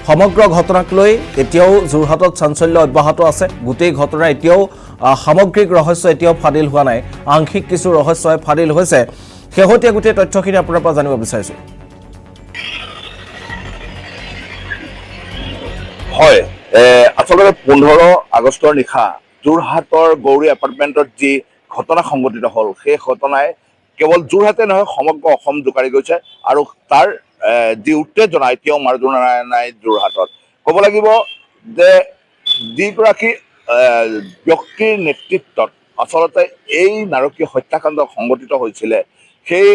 সমগ্ৰ ঘটনাক লৈ এতিয়াও যোৰহাটত চাঞ্চল্য অব্যাহত আছে গোটেই ঘটনা এতিয়াও সামগ্ৰিক ৰহস্য এতিয়াও ফাদিল হোৱা নাই আংশিক কিছু ৰহস্য ফাদিল হৈছে শেহতীয়া গোটেই তথ্যখিনি আপোনাৰ পৰা জানিব বিচাৰিছো হয় আসলে 15 আগষ্টৰ নিশা যোৰহাটৰ গৌৰী এপাৰ্টমেণ্টত যি ঘটনা সংঘটিত হ'ল সেই ঘটনাই কেৱল যোৰহাটে নহয় সমগ্ৰ অসম জোকাৰি গৈছে আৰু তাৰ যি উত্তেজনা এতিয়াও মাৰ্জনা নাই যোৰহাটত ক'ব লাগিব যে যিগৰাকী ব্যক্তিৰ নেতৃত্বত আচলতে এই নাৰকীয় হত্যাকাণ্ড সংঘটিত হৈছিলে সেই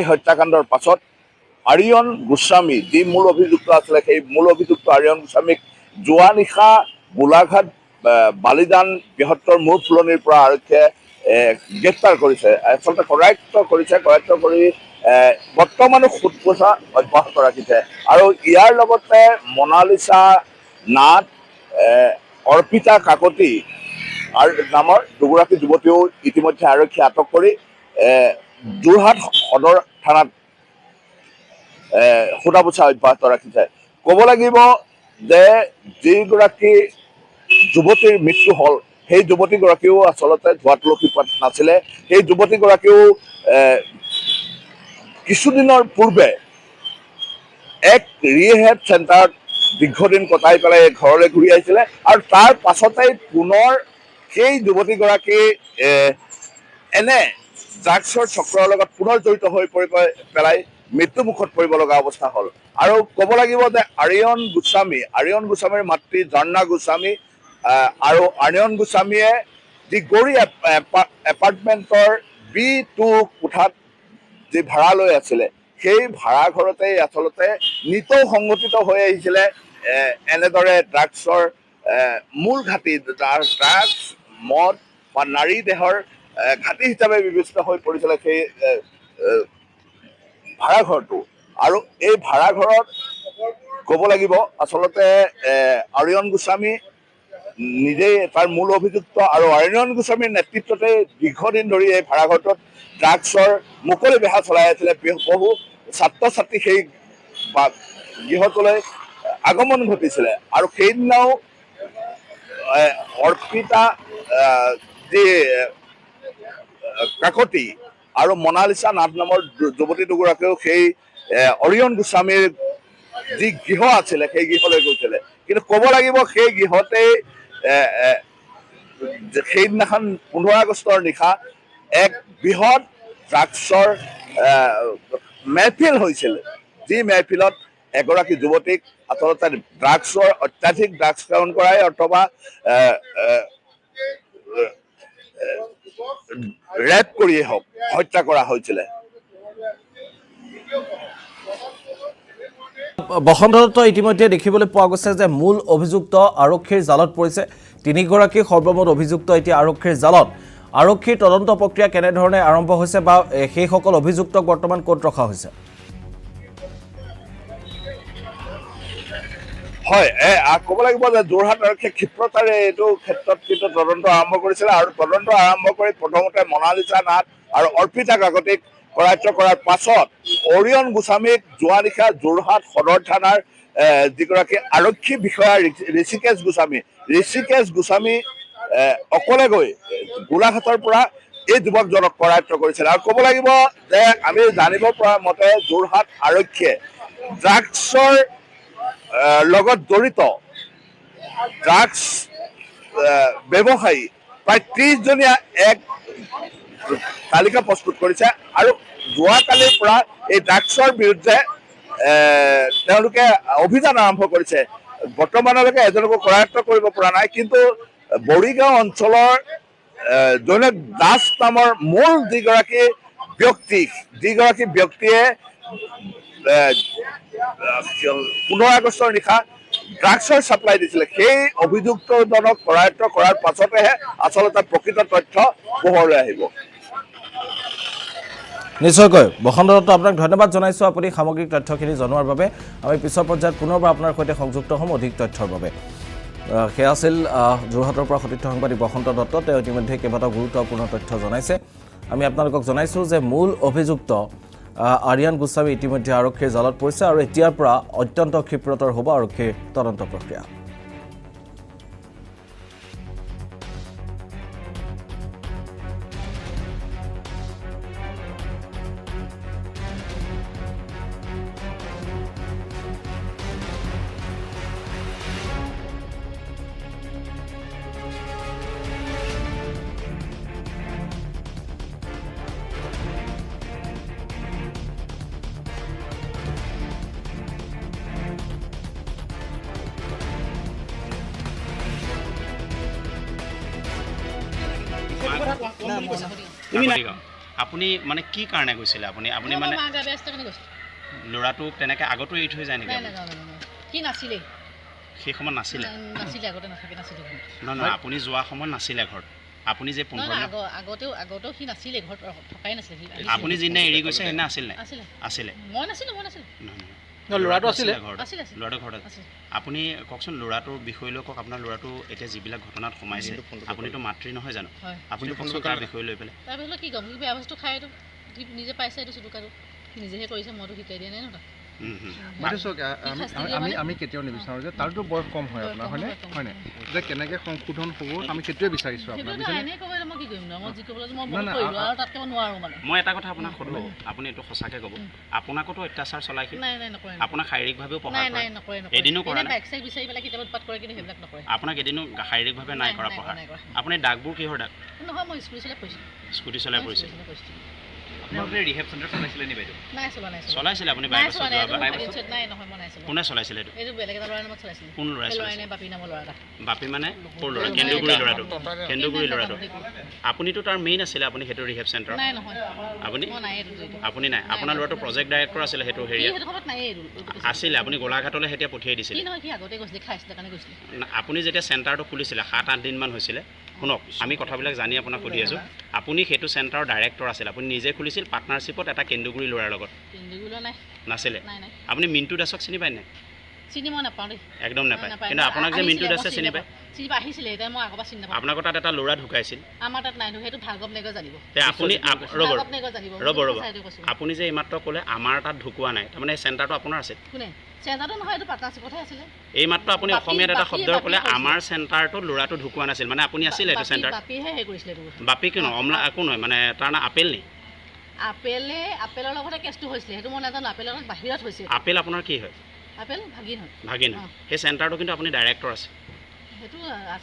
হত্যাকাণ্ডৰ পাছত আৰিয়ন গোস্বামী যি মূল অভিযুক্ত আছিলে সেই মূল অভিযুক্ত আৰিয়ন গোস্বামীক যোৱা নিশা গোলাঘাট বালিদান বৃহত্তৰ মূৰ ফুলনিৰ পৰা আৰক্ষীয়ে গ্ৰেপ্তাৰ কৰিছে আচলতে কৰায়ত্ব কৰি বৰ্তমানো সোধপোছা অব্যাহত ৰাখিছে আৰু ইয়াৰ লগতে মনালিছা নাথ অৰ্পিতা কাকতি আৰু নামৰ দুগৰাকী যুৱতীও ইতিমধ্যে আৰক্ষীয়ে আটক কৰি যোৰহাট সদৰ থানাত সোধা-পোছা অব্যাহত ৰাখিছে ক'ব লাগিব যে যিগৰাকী যুৱতীৰ মৃত্যু হ'ল সেই যুৱতীগৰাকীও আচলতে ধোৱা তুলসী পাত নাছিলে সেই যুৱতীগৰাকীও কিছুদিনৰ পূৰ্বে এক ৰিহেব চেণ্টাৰত দীৰ্ঘদিন কটাই পেলাই ঘৰলৈ ঘূৰি আহিছিলে আৰু তাৰ পাছতেই পুনৰ সেই যুৱতীগৰাকী এনে ড্ৰাগছৰ চক্ৰৰ লগত পুনৰ জড়িত হৈ পেলাই মৃত্যুমুখত পৰিব লগা অৱস্থা হ'ল আৰু ক'ব লাগিব যে আৰিয়ন গোস্বামীৰ মাতৃ ঝৰ্ণা গোস্বামী আৰু আৰিয়ন গোস্বামীয়ে যি গৌৰী এপাৰ্টমেণ্টৰ B2 কোঠাত যি ভাড়া লৈ আছিলে সেই ভাড়া ঘৰতেই আচলতে নিতৌ সংঘটিত হৈ আহিছিলে এনেদৰে ড্ৰাগছৰ মূল ঘাটি ড্ৰাগছ মদ বা নাৰী দেহৰ ঘাটি হিচাপে বিবেচিত হৈ পৰিছিলে সেই ভাড়াঘৰটো আৰু এই ভাড়াঘৰত ক'ব লাগিব আচলতে আৰিয়ন গোস্বামী নিজেই তাৰ মূল অভিযুক্ত আৰু আৰিয়ন গোস্বামীৰ নেতৃত্বতে দীৰ্ঘদিন ধৰি এই ভাড়াঘৰটোত ড্ৰাগছৰ মুকলি বেহা চলাই আছিলে বহু ছাত্ৰ ছাত্ৰী সেই গৃহটোলৈ আগমন ঘটিছিলে আৰু সেইদিনাও অৰ্পিতা যি কাকতি আৰু মনালিছা নাথ নামৰ যুৱতী দুগৰাকীও সেই অৰিয়ন গোস্বামীৰ যি গৃহ আছিলে সেই গৃহলৈ গৈছিলে কিন্তু ক'ব লাগিব সেই গৃহতেই সেইদিনাখন 15 আগষ্টৰ নিশা এক বৃহৎ ড্ৰাগছৰ মেহফিল হৈছিল যি মেহফিলত এগৰাকী যুৱতীক আচলতে অত্যাধিক ড্ৰাগছ সেৱন কৰাই অথবা ৰেপ কৰিয়েই হওক হত্যা কৰা হৈছিলে বসন্ত দত্ত ইতিমধ্যে দেখিবলৈ পোৱা গৈছে যে মূল অভিযুক্ত আৰক্ষীৰ জালত পৰিছে তিনিগৰাকী সৰ্বমুঠ অভিযুক্ত এতিয়া আৰক্ষীৰ জালত আৰক্ষীৰ তদন্ত প্ৰক্ৰিয়া কেনেধৰণে আৰম্ভ হৈছে বা সেই সকল অভিযুক্তক বৰ্তমান ক'ত ৰখা হৈছে হয় ক'ব লাগিব যে যোৰহাট আৰক্ষীয়ে ক্ষিপ্ৰতাৰে এইটো ক্ষেত্ৰত কিন্তু তদন্ত আৰম্ভ কৰিছিলে আৰু তদন্ত আৰম্ভ কৰি প্ৰথমতে মনালিছা নাথ আৰু অৰ্পিতা কাকতিক কৰায়ত্ব কৰাৰ পাছত অৰিয়ন গোস্বামীক যোৱা নিশা যোৰহাট সদৰ থানাৰ যিগৰাকী আৰক্ষী বিষয়া ঋষিকেশ গোস্বামী অকলে গৈ গোলাঘাটৰ পৰা এই যুৱকজনক কৰায়ত্ব কৰিছিলে আৰু ক'ব লাগিব যে আমি জানিব পৰা মতে যোৰহাট আৰক্ষীয়ে ড্ৰাগছৰ লগত জড়িত ড্ৰাগছ ব্যৱসায়ী প্ৰায় 30জনীয়া এক তালিকা প্ৰস্তুত কৰিছে আৰু যোৱাকালিৰ পৰা এই ড্ৰাগছৰ বিৰুদ্ধে তেওঁলোকে অভিযান আৰম্ভ কৰিছে বৰ্তমানলৈকে এজনকো কৰায়ত্ব কৰিব পৰা নাই কিন্তু বৰিগাঁও অঞ্চলৰ জৈনক দাস নামৰ মূল যিগৰাকী ব্যক্তিয়ে 15 আগষ্টৰ নিশা ড্ৰাগছৰ ছাপ্লাই দিছিলে সেই অভিযুক্তজনক কৰায়ত্ব কৰাৰ পাছতেহে আচলতে প্ৰকৃত তথ্য পোহৰলৈ আহিব নিশ্চয়কৈ বসন্ত দত্ত আপোনাক ধন্যবাদ জনাইছোঁ আপুনি সামগ্ৰিক তথ্যখিনি জনোৱাৰ বাবে আমি পিছৰ পৰ্যায়ত পুনৰবাৰ আপোনাৰ সৈতে সংযুক্ত হ'ম অধিক তথ্যৰ বাবে সেয়া আছিল যোৰহাটৰ পৰা সতীৰ্থ সাংবাদিক বসন্ত দত্ত তেওঁ ইতিমধ্যে কেইবাটাও গুৰুত্বপূৰ্ণ তথ্য জনাইছে আমি আপোনালোকক জনাইছোঁ যে মূল অভিযুক্ত আৰিয়ান গোস্বামী ইতিমধ্যে আৰক্ষীৰ জালত পৰিছে আৰু এতিয়াৰ পৰা অত্যন্ত ক্ষীপ্ৰতৰ হ'ব আৰক্ষীৰ তদন্ত প্ৰক্ৰিয়া। আপুনি মানে কি কাৰণে গৈছিলে আপুনি মানে ল'ৰাটো তেনেকৈ আগতো এৰি থৈ যায় নেকি কি নাছিলে সেই সময়ত নাছিলে আগতে নাছিলে নহয় আপুনি যোৱা সময়ত নাছিলে ঘৰত আপুনি যে 15 আগতেও সি নাছিলে ঘৰত থকাই নাছিলে আপুনি যিদিনা এৰি গৈছে সেইদিনা আছিল নাই আছিলে মই নাছিলো ল'ৰাটো আছিলে ঘৰত আছিলে ল'ৰাটো ঘৰত আপুনি কওকচোন ল'ৰাটোৰ বিষয় লৈ কওক আপোনাৰ ল'ৰাটো এতিয়া যিবিলাক ঘটনাত সোমাইছে আপুনিতো মাতৃ নহয় জানো আপুনি কওকচোন তাৰ বিষয় লৈ পেলাই তাৰ বিষয়ে কি ক'ম বেয়া বস্তু খাই এইটো নিজে পাইছে এইটো চুটুকাটো নিজেহে কৰিছে মইতো শিকাই দিয়া নাই ন তাক আমি কেতিয়াও নিবিচাৰোঁ যে তাৰতো বয়স কম হয় আপোনাৰ হয়নে হয়নে যে কেনেকৈ সংশোধন হ'ব আমি সেইটোৱে বিচাৰিছোঁ আপোনাৰ মই এটা কথা আপোনাক সোধোঁ আপুনি এইটো সঁচাকৈ ক'ব আপোনাকতো অত্যাচাৰ চলাইছিল আপোনাক শাৰীৰিকভাৱেও প্ৰহাৰ কৰে এদিনো কৰা নাই আপোনাক এদিনো শাৰীৰিকভাৱে নাই কৰা প্ৰহাৰ আপুনি দাগবোৰ কিহৰ দাগ স্কুটি চলাই পৰিছিল ৰিহেব চেণ্টাৰ চলাইছিলে নি বাইদেউ চলাইছিলে আপুনি কোনে চলাইছিলে কোন ল'ৰাই বাপী মানে ক'ৰ ল'ৰা কেন্দুগুৰি ল'ৰাটো আপুনিতো তাৰ মেইন আছিলে আপুনি সেইটো ৰিহেব চেণ্টাৰ আপুনি নাই আপোনাৰ ল'ৰাটো প্ৰজেক্ট ডাইৰেক্টৰ আছিলে সেইটো হেৰিয়াত আছিলে আপুনি গোলাঘাটলৈ এতিয়া পঠিয়াই দিছিলে আপুনি যেতিয়া চেণ্টাৰটো খুলিছিলে 7-8 দিনমান হৈছিলে শুনক আমি কথাবিলাক জানি আপোনাক সুধি আছোঁ আপুনি সেইটো চেণ্টাৰৰ ডাইৰেক্টৰ আছিল আপুনি নিজে খুলিছিল পাৰ্টনাৰশ্বিপত এটা কেন্দুগুৰি ল'ৰাৰ লগত নাছিলে আপুনি মিণ্টু দাসক চিনি পায় নাই একদম নাপায় কিন্তু আপোনাক যে মিণ্টু দাসে চিনি পায় আপোনালোকৰ তাত এটা ল'ৰা ঢুকাইছিল ৰ'ব আপুনি যে এইমাত্ৰ ক'লে আমাৰ তাত ঢুকুৱা নাই তাৰমানে চেণ্টাৰটো আপোনাৰ আছিল এইমাত্ৰ আপুনি অসমীয়াত এটা শব্দ ক'লে আমাৰ চেণ্টাৰটো ল'ৰাটো ঢুকুৱা নাছিল মানে আপুনি আছিলে এইটো চেণ্টাৰ বাপী কিয় অমলা একো নহয় মানে তাৰ নাম আপেল নি আপেলৰ লগতে কেছটো হৈছিলে সেইটো মই নাজানো আপেলৰ লগত বাহিৰত হৈছে আপেল আপোনাৰ কি হয় ভাগিন সেই চেণ্টাৰটো কিন্তু আপুনি ডাইৰেক্টৰ আছে সেইটো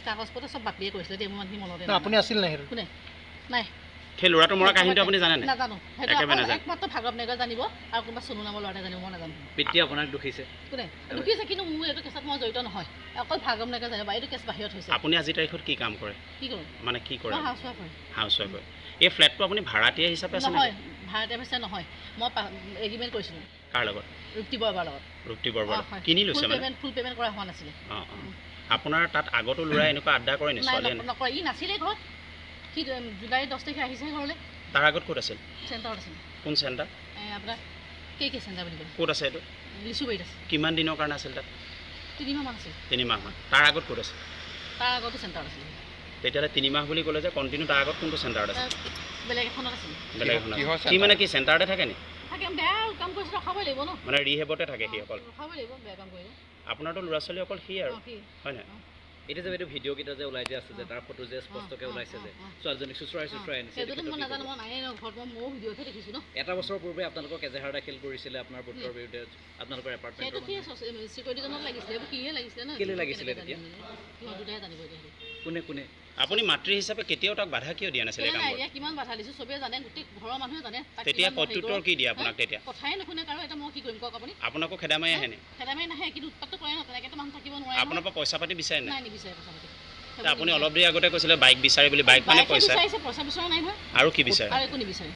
কাগজ পত্ৰ চব বাপিয়ে কৰিছিলে দেই মোৰ মানুহখিনি মনতে আপুনি আছিল নাই সেইটো কোনে নাই সেই ল'ৰাটো মৰা কাহিনীটো আপুনি জানে নাই নাজানো সেইটো একমাত্ৰ ভাগৱ নেগৰ জানিব আৰু কোনোবা সোণু নামৰ ল'ৰাটোৱে জানিব মই নাজানো পিতৃ আপোনাক দুখিছে কোনে দুখিছে কিন্তু মোৰ এইটো কেছত মই জড়িত নহয় অকল ভাগৱ নেগৰ জানিব এইটো কেছ বাহিৰত হৈছে আপুনি আজি তাৰিখত কি কাম কৰে কি কৰোঁ মানে কি কৰে হাউচৱাইফ হয় এই ফ্লেটটো আপুনি ভাড়াতীয়া হিচাপে আছে নহয় ভাড়াতীয়া হিচাপে নহয় মই এগ্ৰিমেণ্ট কৰিছিলোঁ কাৰ লগত ৰুক্তি বৰবাৰ লগত কিনি লৈছে মানে ফুল পে'মেণ্ট কৰা হোৱা নাছিলে আপোনাৰ তাত আগতো ল'ৰাই এনেকুৱা আড্ডা কৰে নি ছোৱালীয়ে নকৰে ই নাছিলে ঘৰত সি জুলাই 10 তাৰিখে আহিছে ঘৰলৈ তাৰ আগত ক'ত আছিল চেণ্টাৰত আছিল কোন চেণ্টাৰ আপোনাৰ কে চেণ্টাৰ বুলি কয় ক'ত আছে এইটো লিচুবাৰীত আছে কিমান দিনৰ কাৰণে আছিল তাত 3 মাহমান আছিল 3 মাহমান তাৰ আগত ক'ত আছে তাৰ আগতো চেণ্টাৰত আছিল তেতিয়াহ'লে 3 মাহ বুলি ক'লে যে কণ্টিনিউ তাৰ আগত কোনটো চেণ্টাৰত আছে বেলেগ এখনত আছিল বেলেগ এখনত কি মানে কি চেণ্টাৰতে থাকে নি থাকে বেয়া কাম কৰিছে ৰখাবই লাগিব ন মানে ৰিহেবতে থাকে সি অকল ৰখাবই লাগিব বেয়া কাম কৰিব আপোনাৰতো ল'ৰা ছোৱালী অকল সি আৰু হয় নাই এতিয়া যে এইটো ভিডিঅ' কেইটা যে ওলাই যে আছে যে তাৰ ফটো যে স্পষ্টকৈ ওলাইছে যে ছোৱালীজনীক চুচৰাই আনিছে এটা বছৰ পূৰ্বে আপোনালোকক এজাহাৰ দাখিল কৰিছিলে আপোনাৰ পুত্ৰৰ বিৰুদ্ধে আপোনালোকৰ এপাৰ্টমেণ্টৰ কেলে লাগিছিলে তেতিয়া কোনে আপুনি মাতৃ হিচাপে কেতিয়াও তাক বাধা কিয় দিয়া নাছিলে কিমান বাধা দিছো চবেই জানে গোটেই ঘৰৰ মানুহে জানে তেতিয়া প্ৰত্যুত্তৰ কি দিয়ে আপোনাক তেতিয়া কথাই নুশুনে কাৰণ এটা মই কি কৰিম কওক আপুনি আপোনাকো খেদামাৰি আহে নি খেদামাৰি নাহে কিন্তু উৎপাতটো কৰে ন তেনেকৈ মানুহ থাকিব নোৱাৰে আপোনাৰ পৰা পইচা পাতি বিচাৰে নাই নিবিচাৰে পইচা পাতি আপুনি অলপ দেৰি আগতে কৈছিলে বাইক বিচাৰে বুলি বাইক মানে পইচা বিচৰা নাই নহয় আৰু কি বিচাৰে আৰু একো নিবিচাৰে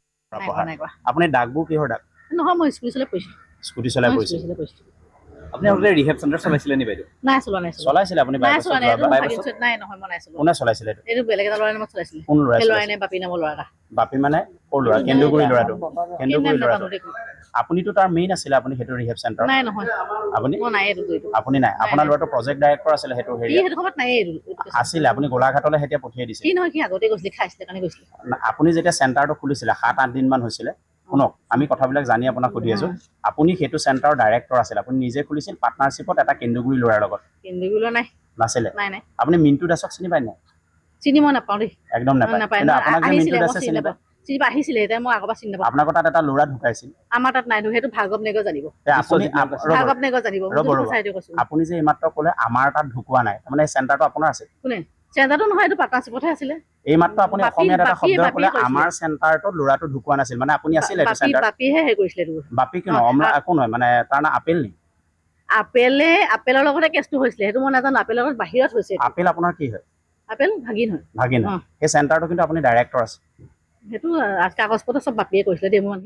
আপুনি দাগবোৰ কিহৰ দাগ নহয় মই স্কুটিলৈ পইছোঁ স্কুটি চলাই পৰিছিল আপুনি আগতে ৰিহেব চেণ্টাৰ চলাইছিলে নি বাইদেউ নাই চলাইছিলে আপুনি নাই নহয় মই নাই কোনে চলাইছিলে এইটো বেলেগ এটা ল'ৰাই নামত চলাইছিলে কোন ল'ৰাই ল'ৰাই নে বাপী নামৰ ল'ৰা এটা বাপী মানে ক'ৰ ল'ৰা কেন্দুগুৰি ল'ৰাটো আপুনিতো তাৰ মেইন আছিলে আপুনি সেইটো ৰিহেব চেণ্টাৰ নাই নহয় আপুনি মই নাই এইটো আপুনি নাই আপোনাৰ ল'ৰাটো প্ৰজেক্ট ডাইৰেক্টৰ আছিলে সেইটো হেৰি সেইটো সময়ত নাই এইটো আছিলে আপুনি গোলাঘাটলৈ এতিয়া পঠিয়াই দিছে কি নহয় কি আগতে গৈছিলে খাইছিলে কাৰণে গৈছিলে আপুনি যেতিয়া চেণ্টাৰটো খুলিছিলে 7-8 দিনমান হৈছিলে শুনক আমি কথাবিলাক জানি আপোনাক সুধি আছোঁ আপুনি সেইটো চেণ্টাৰৰ ডাইৰেক্টৰ আছিল আপুনি নিজে খুলিছিল পাৰ্টনাৰশ্বিপত এটা কেন্দুগুৰি ল'ৰাৰ লগত কেন্দুগুৰিলৈ নাই নাছিলে নাই নাই আপুনি মিণ্টু দাসক চিনি পায় নাই চিনি মই নাপাওঁ দেই একদম নাপায় নাপায় কিন্তু আপোনাক যে মিণ্টু আহিছিলে দাসে মই চিনি পায় চিনি পাই আহিছিলে এতিয়া মই আগৰ পৰা চিনি নাপাওঁ আপোনালোকৰ তাত এটা ল'ৰা ঢুকাইছিল আমাৰ তাত নাই সেইটো ভাৰ্গৱ নেগৰ জানিব তে আপুনি ভাৰ্গৱ নেগৰ জানিব ৰ'ব, ৰ'ব। চাইডে কৈছোঁ আপুনি যে এইমাত্ৰ ক'লে আমাৰ তাত ঢুকোৱা নাই তাৰমানে চেণ্টাৰটো আপোনাৰ আছে কোনে চেণ্টাৰটো নহয় এইটো পাৰ্টনাৰশ্বিপতহে আছিলে এইমাত্ৰ আপুনি বাপী- অসমীয়াত এটা শব্দ বাপীয়ে ক'লে কৈছিলে। আমাৰ চেণ্টাৰটোত ল'ৰাটো ঢুকোৱা নাছিল মানে আপুনি আছিলে এইটো চেণ্টাৰ বাপীহে হেৰি কৰিছিলে এইটো বাপী কিয় নহয় একো নহয় মানে তাৰ নাম আপেল নি আপেলৰ লগতে কেছটো হৈছিলে সেইটো মই নাজানো আপেলৰ লগত বাহিৰত হৈছে এইটো। আপেল আপোনাৰ কি হয় আপেল ভাগিন হয় ভাগিন অ। সেই চেণ্টাৰটো কিন্তু আপুনি ডাইৰেক্টৰ আছে সেইটো কাগজ পত্ৰ চব বাপীয়ে কৰিছিলে দেই মোৰ